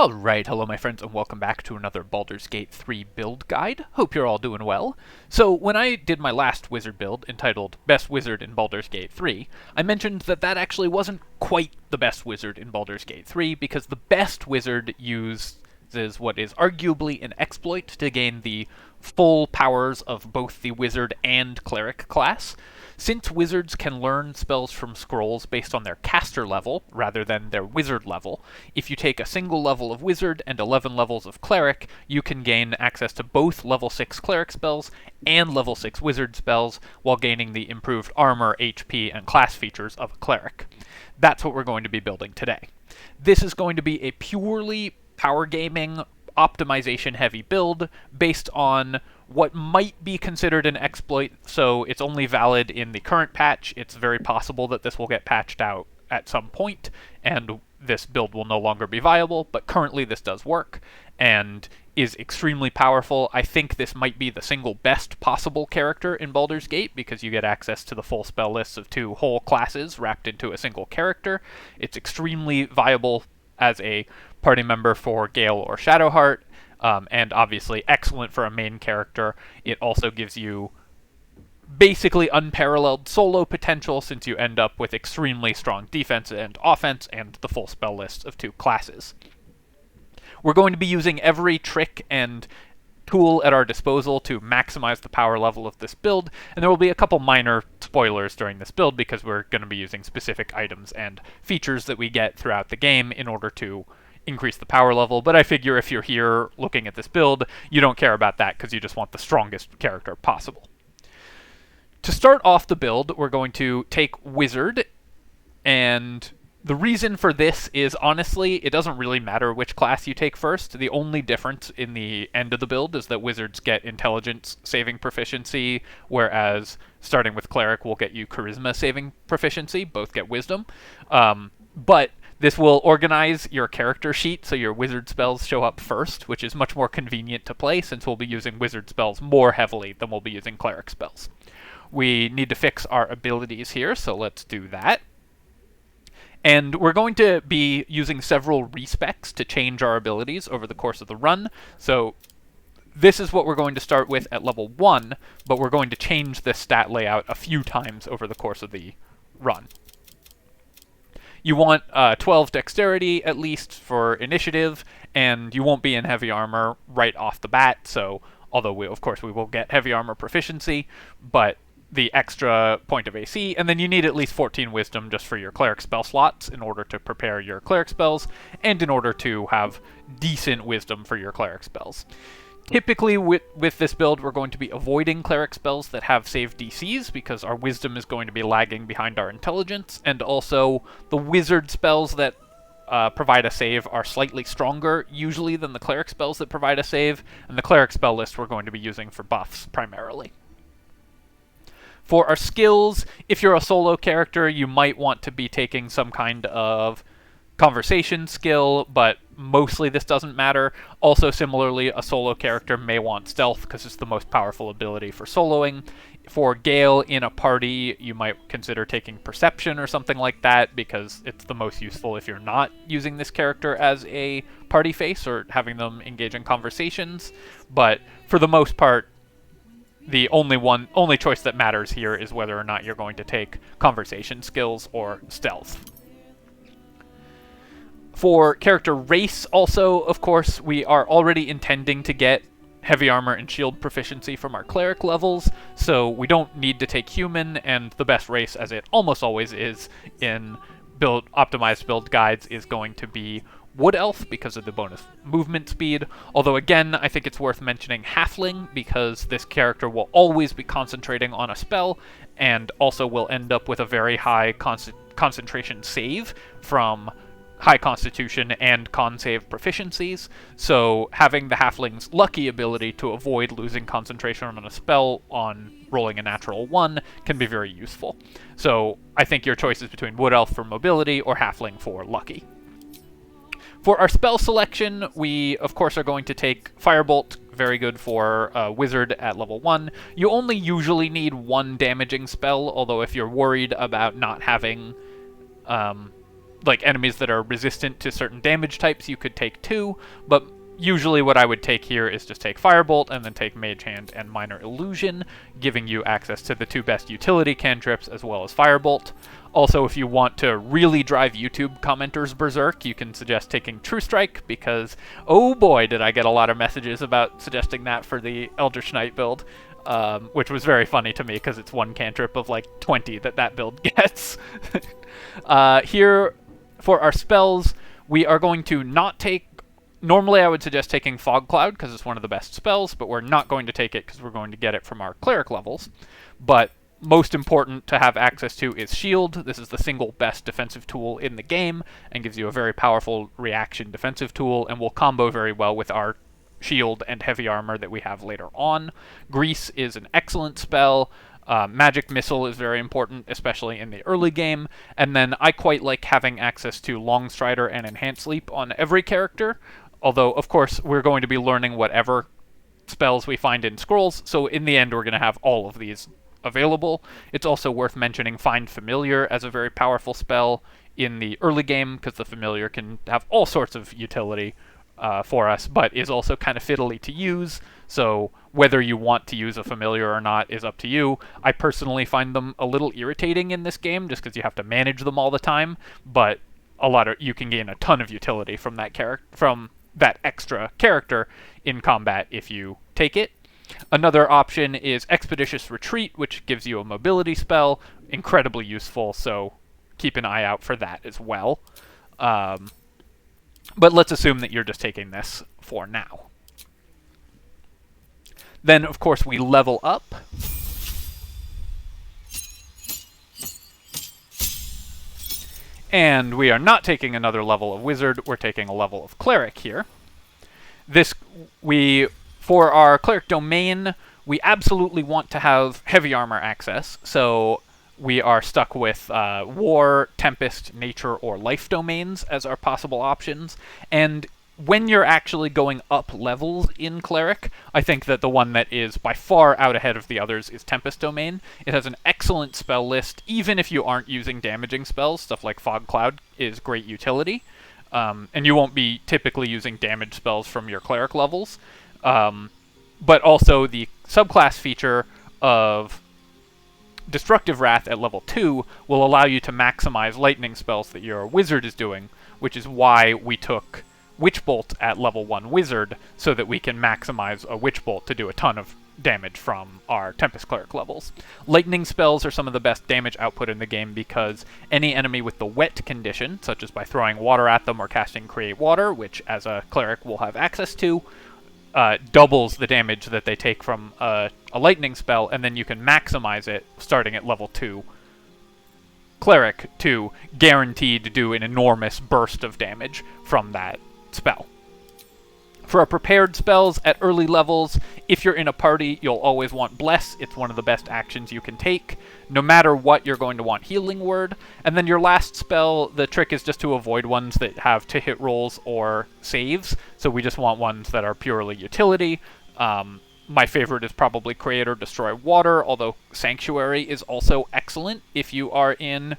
Alright, hello my friends, and welcome back to another Baldur's Gate 3 build guide. Hope you're all doing well. So, when I did my last wizard build, entitled Best Wizard in Baldur's Gate 3, I mentioned that that actually wasn't quite the best wizard in Baldur's Gate 3, because the best wizard uses what is arguably an exploit to gain the full powers of both the Wizard and Cleric class. Since wizards can learn spells from scrolls based on their caster level, rather than their wizard level, if you take a single level of wizard and 11 levels of cleric, you can gain access to both level 6 cleric spells and level 6 wizard spells, while gaining the improved armor, HP, and class features of a cleric. That's what we're going to be building today. This is going to be a purely power gaming, optimization heavy build based on what might be considered an exploit, so it's only valid in the current patch. It's very possible that this will get patched out at some point, and this build will no longer be viable, but currently this does work, and is extremely powerful. I think this might be the single best possible character in Baldur's Gate, because you get access to the full spell lists of 2 whole classes wrapped into a single character. It's extremely viable as a party member for Gale or Shadowheart, and obviously excellent for a main character. It also gives you basically unparalleled solo potential, since you end up with extremely strong defense and offense and the full spell list of 2 classes. We're going to be using every trick and tool at our disposal to maximize the power level of this build, and there will be a couple minor spoilers during this build because we're going to be using specific items and features that we get throughout the game in order to increase the power level, but I figure if you're here looking at this build, you don't care about that because you just want the strongest character possible. To start off the build, we're going to take Wizard, and the reason for this is, honestly, it doesn't really matter which class you take first. The only difference in the end of the build is that Wizards get Intelligence saving proficiency, whereas starting with Cleric will get you Charisma saving proficiency. Both get Wisdom. But this will organize your character sheet so your wizard spells show up first, which is much more convenient to play since we'll be using wizard spells more heavily than we'll be using cleric spells. We need to fix our abilities here, so let's do that. And we're going to be using several respecs to change our abilities over the course of the run. So this is what we're going to start with at level 1, but we're going to change this stat layout a few times over the course of the run. You want 12 dexterity, at least, for initiative, and you won't be in heavy armor right off the bat, so although of course we will get heavy armor proficiency, but the extra point of AC, and then you need at least 14 wisdom just for your cleric spell slots in order to prepare your cleric spells, and in order to have decent wisdom for your cleric spells. Typically, with this build, we're going to be avoiding cleric spells that have save DCs, because our wisdom is going to be lagging behind our intelligence, and also the wizard spells that provide a save are slightly stronger, usually, than the cleric spells that provide a save, and the cleric spell list we're going to be using for buffs, primarily. For our skills, if you're a solo character, you might want to be taking some kind of conversation skill, but mostly this doesn't matter. Also, similarly, a solo character may want stealth because it's the most powerful ability for soloing. For Gale in a party, you might consider taking perception or something like that, because it's the most useful if you're not using this character as a party face or having them engage in conversations. But for the most part, the only choice that matters here is whether or not you're going to take conversation skills or stealth. For character race, also, of course, we are already intending to get heavy armor and shield proficiency from our cleric levels, so we don't need to take human, and the best race, as it almost always is in optimized build guides, is going to be Wood Elf because of the bonus movement speed. Although again, I think it's worth mentioning Halfling, because this character will always be concentrating on a spell, and also will end up with a very high concentration save from high constitution and con save proficiencies, so having the halfling's lucky ability to avoid losing concentration on a spell on rolling a natural 1 can be very useful. So I think your choice is between Wood Elf for mobility or halfling for lucky. For our spell selection, we of course are going to take Firebolt, very good for Wizard at level 1. You only usually need 1 damaging spell, although if you're worried about not having like enemies that are resistant to certain damage types, you could take 2, but usually what I would take here is just take Firebolt and then take Mage Hand and Minor Illusion, giving you access to the 2 best utility cantrips as well as Firebolt. Also, if you want to really drive YouTube commenters berserk, you can suggest taking True Strike, because oh boy did I get a lot of messages about suggesting that for the Eldritch Knight build, which was very funny to me because it's 1 cantrip of like 20 that build gets. Here, for our spells, we are going to not take... Normally I would suggest taking Fog Cloud because it's one of the best spells, but we're not going to take it because we're going to get it from our Cleric levels. But most important to have access to is Shield. This is the single best defensive tool in the game and gives you a very powerful reaction defensive tool and will combo very well with our Shield and Heavy Armor that we have later on. Grease is an excellent spell. Magic Missile is very important, especially in the early game. And then I quite like having access to Long Strider and Enhanced Leap on every character. Although, of course, we're going to be learning whatever spells we find in scrolls, so in the end we're going to have all of these available. It's also worth mentioning Find Familiar as a very powerful spell in the early game, because the Familiar can have all sorts of utility for us, but is also kind of fiddly to use, so whether you want to use a Familiar or not is up to you. I personally find them a little irritating in this game, just because you have to manage them all the time, but you can gain a ton of utility from that extra character in combat if you take it. Another option is Expeditious Retreat, which gives you a mobility spell. Incredibly useful, so keep an eye out for that as well. But let's assume that you're just taking this for now. Then, of course, we level up. And we are not taking another level of Wizard, we're taking a level of Cleric here. For our Cleric domain, we absolutely want to have Heavy Armor access, so we are stuck with War, Tempest, Nature, or Life domains as our possible options. And when you're actually going up levels in Cleric, I think that the one that is by far out ahead of the others is Tempest Domain. It has an excellent spell list, even if you aren't using damaging spells. Stuff like Fog Cloud is great utility. And you won't be typically using damage spells from your Cleric levels. But also the subclass feature of Destructive Wrath at level 2 will allow you to maximize lightning spells that your Wizard is doing, which is why we took Witch Bolt at level 1 Wizard, so that we can maximize a Witch Bolt to do a ton of damage from our Tempest Cleric levels. Lightning spells are some of the best damage output in the game because any enemy with the wet condition, such as by throwing water at them or casting Create Water, which as a Cleric will have access to, doubles the damage that they take from a lightning spell, and then you can maximize it starting at level 2 Cleric to guaranteed to do an enormous burst of damage from that spell. For our prepared spells at early levels, if you're in a party, you'll always want Bless. It's one of the best actions you can take. No matter what, you're going to want Healing Word. And then your last spell, the trick is just to avoid ones that have to-hit rolls or saves. So we just want ones that are purely utility. My favorite is probably Create or Destroy Water, although Sanctuary is also excellent if you are in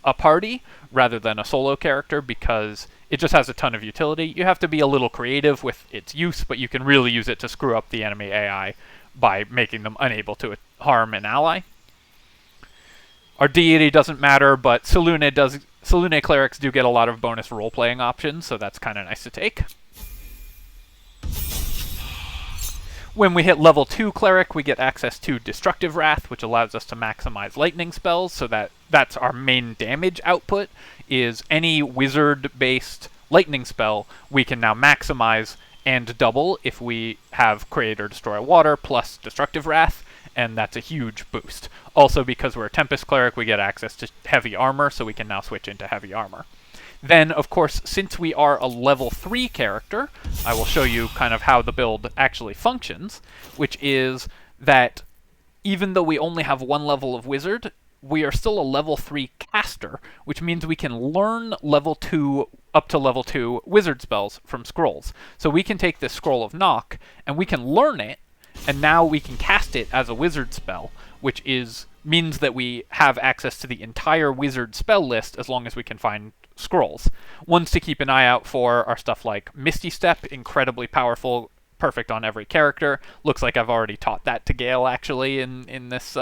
a party rather than a solo character, because it just has a ton of utility. You have to be a little creative with its use, but you can really use it to screw up the enemy AI by making them unable to harm an ally. Our deity doesn't matter, but Selûne clerics do get a lot of bonus role-playing options, so that's kind of nice to take. When we hit level 2 Cleric, we get access to Destructive Wrath, which allows us to maximize lightning spells, so that's our main damage output, is any wizard-based lightning spell we can now maximize and double if we have Create or Destroy Water plus Destructive Wrath, and that's a huge boost. Also, because we're a Tempest Cleric, we get access to Heavy Armor, so we can now switch into Heavy Armor. Then, of course, since we are a level 3 character, I will show you kind of how the build actually functions, which is that even though we only have 1 level of Wizard, we are still a level 3 caster, which means we can learn up to level 2 Wizard spells from scrolls. So we can take this Scroll of Knock, and we can learn it, and now we can cast it as a Wizard spell, which means that we have access to the entire Wizard spell list as long as we can find scrolls. Ones to keep an eye out for are stuff like Misty Step, incredibly powerful, perfect on every character. Looks like I've already taught that to Gale, actually, in this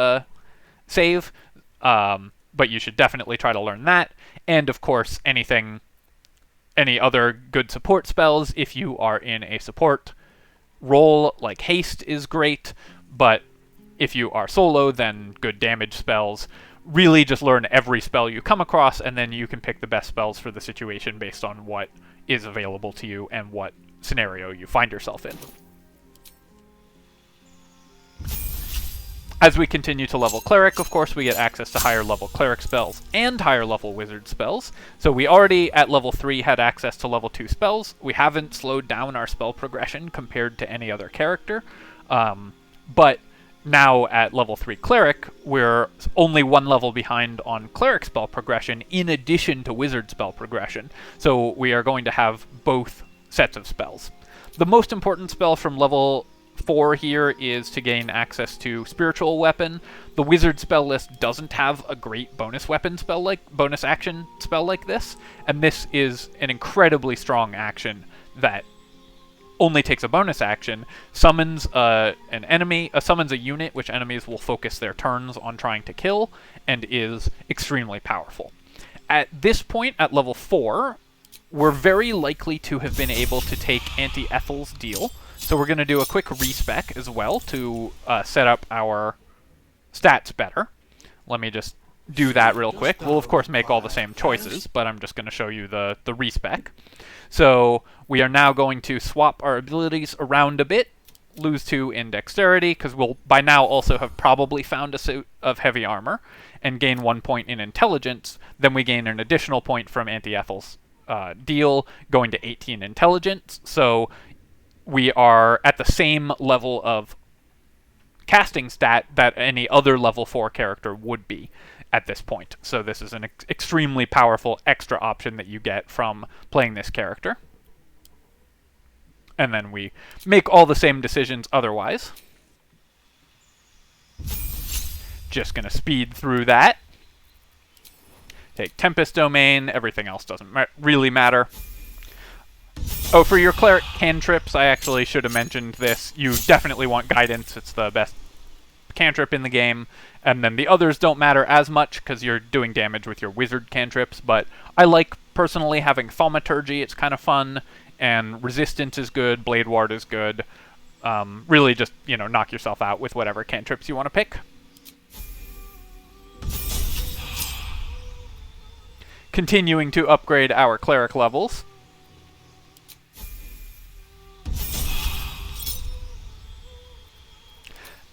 save. But you should definitely try to learn that. And, of course, any other good support spells. If you are in a support role, like Haste is great, but if you are solo, then good damage spells. Really just learn every spell you come across, and then you can pick the best spells for the situation based on what is available to you and what scenario you find yourself in. As we continue to level Cleric, of course, we get access to higher level Cleric spells and higher level Wizard spells. So we already, at level 3, had access to level 2 spells. We haven't slowed down our spell progression compared to any other character. But now at level 3 Cleric, we're only one level behind on Cleric spell progression in addition to Wizard spell progression. So we are going to have both sets of spells. The most important spell from level 4 here is to gain access to Spiritual Weapon. The Wizard spell list doesn't have a great bonus action spell like this, and this is an incredibly strong action that only takes a bonus action, summons an enemy, summons a unit which enemies will focus their turns on trying to kill, and is extremely powerful. At this point, at level 4, we're very likely to have been able to take Anti-Ethel's Deal. So we're going to do a quick respec as well to set up our stats better. Let me just do that real quick. We'll, of course, make all the same choices, but I'm just going to show you the respec. So we are now going to swap our abilities around a bit, lose 2 in Dexterity, because we'll by now also have probably found a suit of heavy armor, and gain 1 point in Intelligence. Then we gain an additional point from Anti-Ethel's Deal, going to 18 Intelligence. So we are at the same level of casting stat that any other level 4 character would be at this point. So this is an extremely powerful extra option that you get from playing this character. And then we make all the same decisions otherwise. Just going to speed through that. Take Tempest Domain. Everything else doesn't really matter. Oh, for your Cleric cantrips, I actually should have mentioned this. You definitely want Guidance. It's the best cantrip in the game. And then the others don't matter as much because you're doing damage with your Wizard cantrips. But I like, personally, having Thaumaturgy. It's kind of fun. And Resistance is good. Blade Ward is good. Really just, knock yourself out with whatever cantrips you want to pick. Continuing to upgrade our Cleric levels.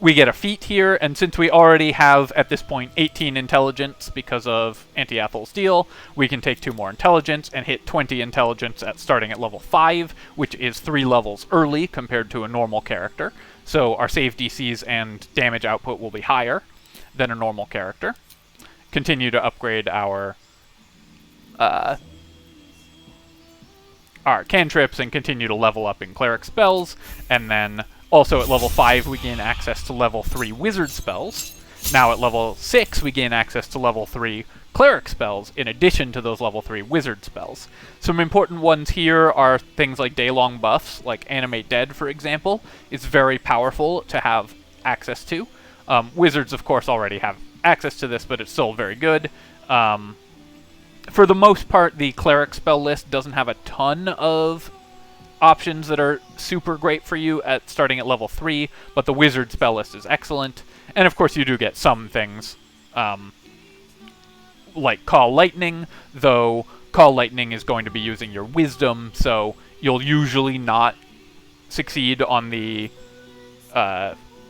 We get a feat here, and since we already have, at this point, 18 Intelligence because of Anti-Ethel's Deal, we can take 2 more Intelligence and hit 20 Intelligence starting at level 5, which is 3 levels early compared to a normal character. So our save DCs and damage output will be higher than a normal character. Continue to upgrade our cantrips and continue to level up in Cleric spells, and then also at level 5 we gain access to level 3 Wizard spells. Now at level 6 we gain access to level 3 Cleric spells in addition to those level 3 Wizard spells. Some important ones here are things like day-long buffs, like Animate Dead, for example, is very powerful to have access to. Wizards, of course, already have access to this, but it's still very good. For the most part, the Cleric spell list doesn't have a ton of options that are super great for you starting at level 3, but the Wizard spell list is excellent. And of course you do get some things like Call Lightning, though Call Lightning is going to be using your Wisdom, so you'll usually not succeed on the...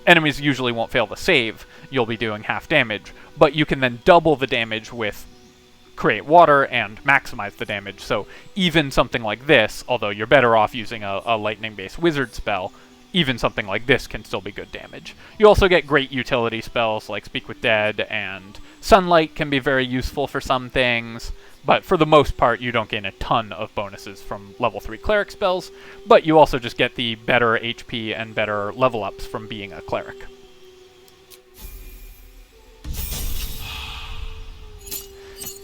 enemies usually won't fail the save. You'll be doing half damage, but you can then double the damage with Create Water and maximize the damage. So even something like this, although you're better off using a lightning-based Wizard spell, even something like this can still be good damage. You also get great utility spells like Speak with Dead, and Sunlight can be very useful for some things, but for the most part you don't gain a ton of bonuses from level 3 Cleric spells, but you also just get the better HP and better level ups from being a Cleric.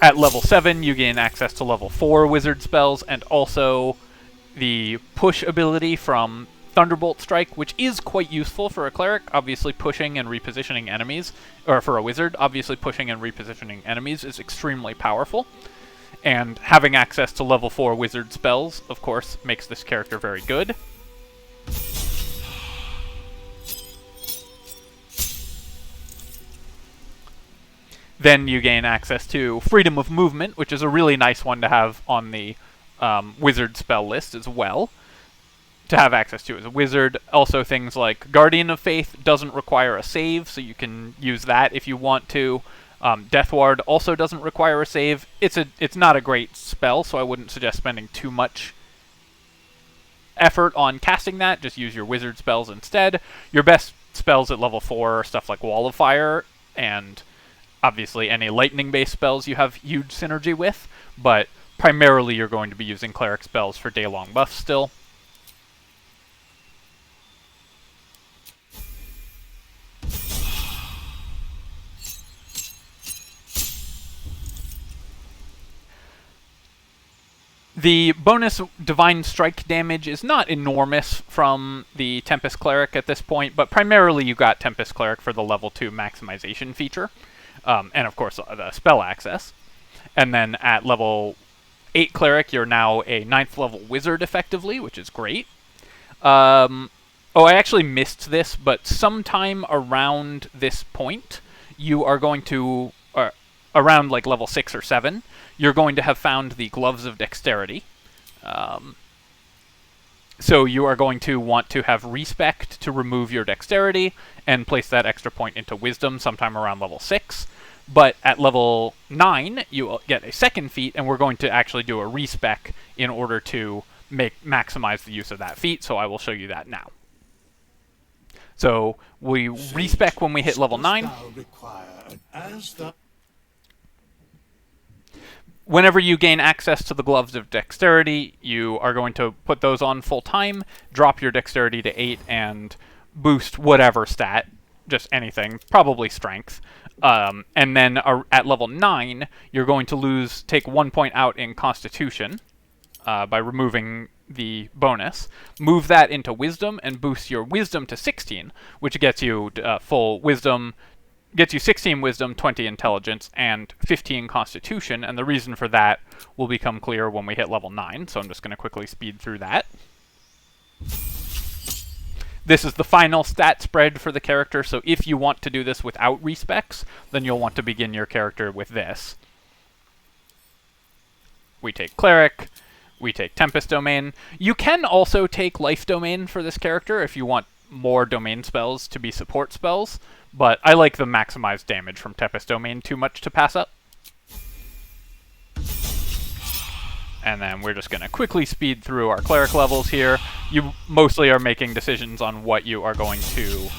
At level 7, you gain access to level 4 wizard spells, and also the push ability from Thunderbolt Strike, which is quite useful for a cleric. Obviously, pushing and repositioning enemies, or for a wizard, obviously pushing and repositioning enemies is extremely powerful. And having access to level 4 wizard spells, of course, makes this character very good. Then you gain access to Freedom of Movement, which is a really nice one to have on the wizard spell list as well, to have access to as a wizard. Also things like Guardian of Faith doesn't require a save, so you can use that if you want to. Death Ward also doesn't require a save. It's not a great spell, so I wouldn't suggest spending too much effort on casting that. Just use your wizard spells instead. Your best spells at level 4 are stuff like Wall of Fire, and obviously any lightning-based spells you have huge synergy with, but primarily you're going to be using cleric spells for day-long buffs still. The bonus Divine Strike damage is not enormous from the Tempest Cleric at this point, but primarily you got Tempest Cleric for the level 2 maximization feature, and of course the spell access. And then at level 8 Cleric, you're now a 9th level Wizard effectively, which is great. Oh, I actually missed this, but sometime around this point, you are going to, around like level 6 or 7, you're going to have found the Gloves of Dexterity. So you are going to want to have Respect to remove your Dexterity and place that extra point into Wisdom sometime around level 6. But at level 9, you get a second feat, and we're going to actually do a Respec in order to maximize the use of that feat, so I will show you that now. So we Respec when we hit level 9. Whenever you gain access to the Gloves of Dexterity, you are going to put those on full time, drop your Dexterity to 8, and boost whatever stat, just anything, probably Strength. And then at level 9, you're going to take 1 point out in Constitution by removing the bonus. Move that into Wisdom and boost your Wisdom to 16, which gets you full Wisdom. Gets you 16 Wisdom, 20 Intelligence, and 15 Constitution, and the reason for that will become clear when we hit level 9, so I'm just going to quickly speed through that. This is the final stat spread for the character, so if you want to do this without respecs, then you'll want to begin your character with this. We take Cleric, we take Tempest Domain. You can also take Life Domain for this character if you want more domain spells to be support spells, but I like the maximized damage from Tempest Domain too much to pass up. And then we're just going to quickly speed through our cleric levels here. You mostly are making decisions on what you are going to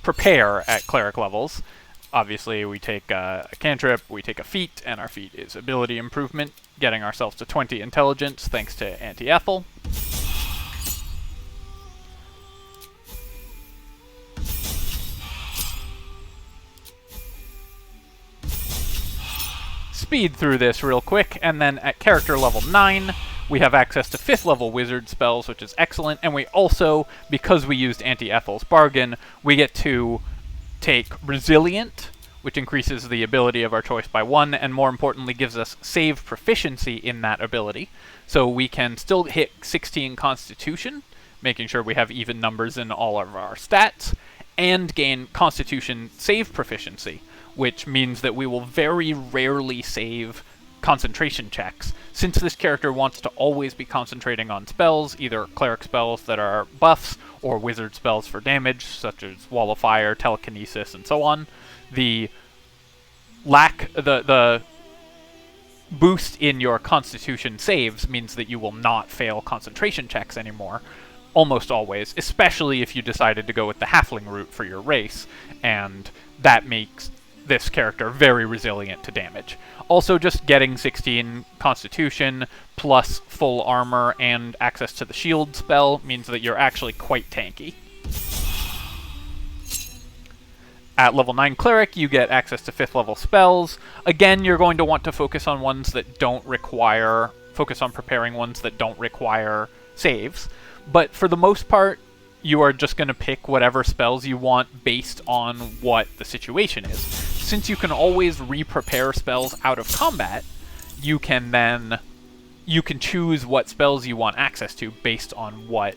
prepare at cleric levels. Obviously, we take a cantrip, we take a feat, and our feat is ability improvement, getting ourselves to 20 intelligence thanks to Anti-Ethel. Speed through this real quick, and then at character level 9, we have access to 5th level wizard spells, which is excellent, and we also, because we used Anti-Ethel's Bargain, we get to take Resilient, which increases the ability of our choice by 1, and more importantly gives us save proficiency in that ability. So we can still hit 16 Constitution, making sure we have even numbers in all of our stats, and gain Constitution save proficiency, which means that we will very rarely save concentration checks, since this character wants to always be concentrating on spells, either cleric spells that are buffs, or wizard spells for damage, such as Wall of Fire, Telekinesis, and so on. The boost in your Constitution saves means that you will not fail concentration checks anymore, almost always, especially if you decided to go with the halfling route for your race, and that makes this character very resilient to damage. Also, just getting 16 Constitution plus full armor and access to the shield spell means that you're actually quite tanky. At level 9 Cleric, you get access to 5th level spells. Again, you're going to want to focus on ones that don't require... Focus on preparing ones that don't require saves. But for the most part, you are just going to pick whatever spells you want based on what the situation is. Since you can always re-prepare spells out of combat, you can choose what spells you want access to based on what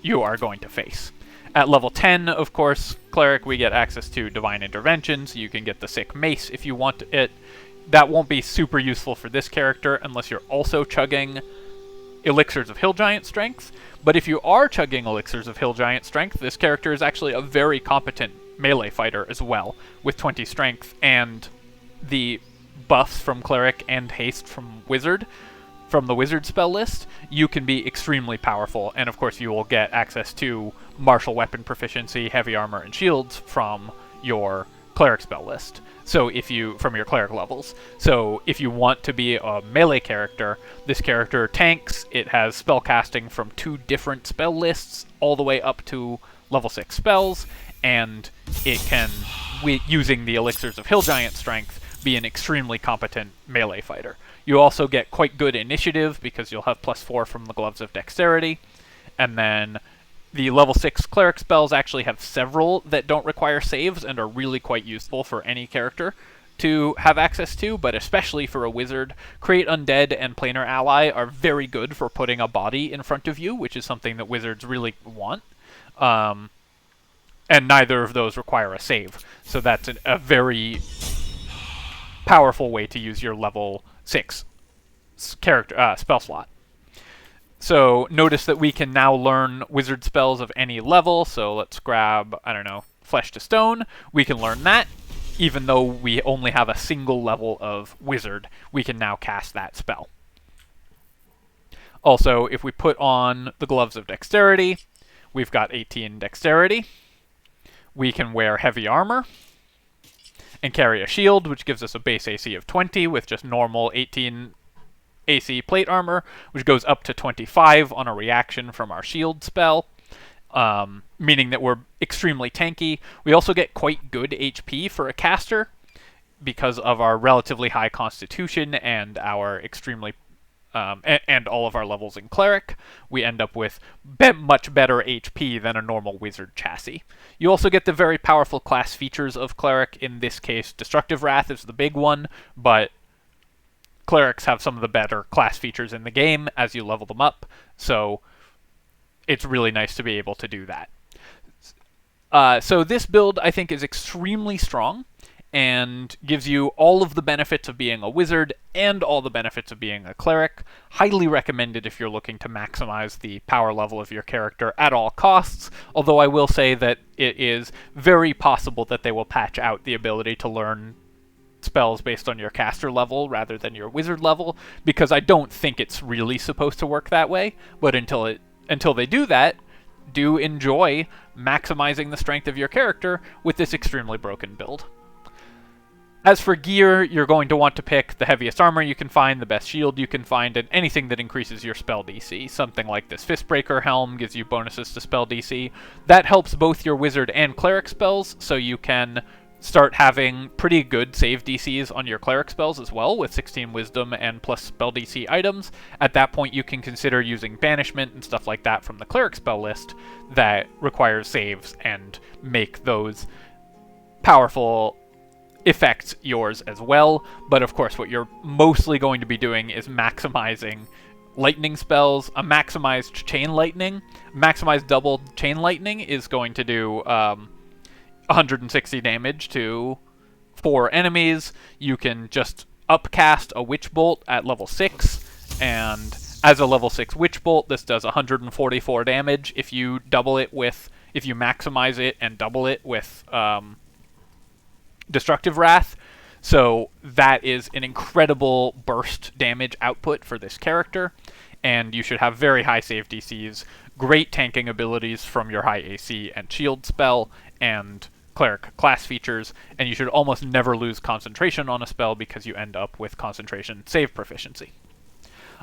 you are going to face. At level 10, of course, Cleric, we get access to Divine Intervention, so you can get the Sick Mace if you want it. That won't be super useful for this character unless you're also chugging Elixirs of Hill Giant Strength. But if you are chugging Elixirs of Hill Giant Strength, this character is actually a very competent melee fighter as well, with 20 Strength and the buffs from Cleric and haste from Wizard. From the Wizard spell list, you can be extremely powerful, and of course you will get access to martial weapon proficiency, heavy armor, and shields from your Cleric spell list. So from your Cleric levels. So if you want to be a melee character, this character tanks. It has spellcasting from 2 different spell lists, all the way up to level 6 spells, and it can, using the Elixirs of Hill Giant Strength, be an extremely competent melee fighter. You also get quite good initiative because you'll have +4 from the Gloves of Dexterity. And then the level 6 Cleric spells actually have several that don't require saves and are really quite useful for any character to have access to, but especially for a Wizard. Create Undead and Planar Ally are very good for putting a body in front of you, which is something that Wizards really want. And neither of those require a save. So that's a very powerful way to use your level 6 character spell slot. So notice that we can now learn Wizard spells of any level. So let's grab, I don't know, Flesh to Stone. We can learn that. Even though we only have a single level of Wizard, we can now cast that spell. Also, if we put on the Gloves of Dexterity, we've got 18 Dexterity. We can wear heavy armor and carry a shield, which gives us a base AC of 20 with just normal 18 AC plate armor, which goes up to 25 on a reaction from our shield spell, meaning that we're extremely tanky. We also get quite good HP for a caster because of our relatively high constitution and our extremely and all of our levels in Cleric. We end up with much better HP than a normal Wizard chassis. You also get the very powerful class features of Cleric. In this case, Destructive Wrath is the big one, but Clerics have some of the better class features in the game as you level them up, so it's really nice to be able to do that. So this build, I think, is extremely strong and gives you all of the benefits of being a Wizard and all the benefits of being a Cleric. Highly recommended if you're looking to maximize the power level of your character at all costs, although I will say that it is very possible that they will patch out the ability to learn spells based on your caster level rather than your Wizard level, because I don't think it's really supposed to work that way. But until they do that, do enjoy maximizing the strength of your character with this extremely broken build. As for gear, you're going to want to pick the heaviest armor you can find, the best shield you can find, and anything that increases your spell DC. Something like this Fistbreaker helm gives you bonuses to spell DC. That helps both your Wizard and Cleric spells, so you can start having pretty good save DCs on your Cleric spells as well, with 16 Wisdom and plus spell DC items. At that point, you can consider using Banishment and stuff like that from the Cleric spell list that requires saves and make those powerful effects yours as well. But of course, what you're mostly going to be doing is maximizing lightning spells. A maximized Chain Lightning, maximized double Chain Lightning is going to do 160 damage to 4 enemies. You can just upcast a Witch Bolt at level 6, and as a level 6 Witch Bolt, this does 144 damage if you maximize it and double it with Destructive Wrath. So that is an incredible burst damage output for this character, and you should have very high save DCs, great tanking abilities from your high AC and shield spell, and Cleric class features, and you should almost never lose concentration on a spell because you end up with concentration save proficiency.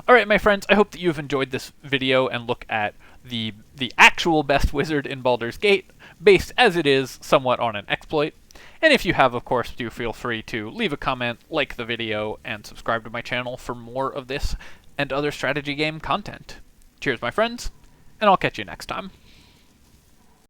Alright, my friends, I hope that you've enjoyed this video and look at the actual best Wizard in Baldur's Gate, based as it is somewhat on an exploit. And if you have, of course, do feel free to leave a comment, like the video, and subscribe to my channel for more of this and other strategy game content. Cheers, my friends, and I'll catch you next time.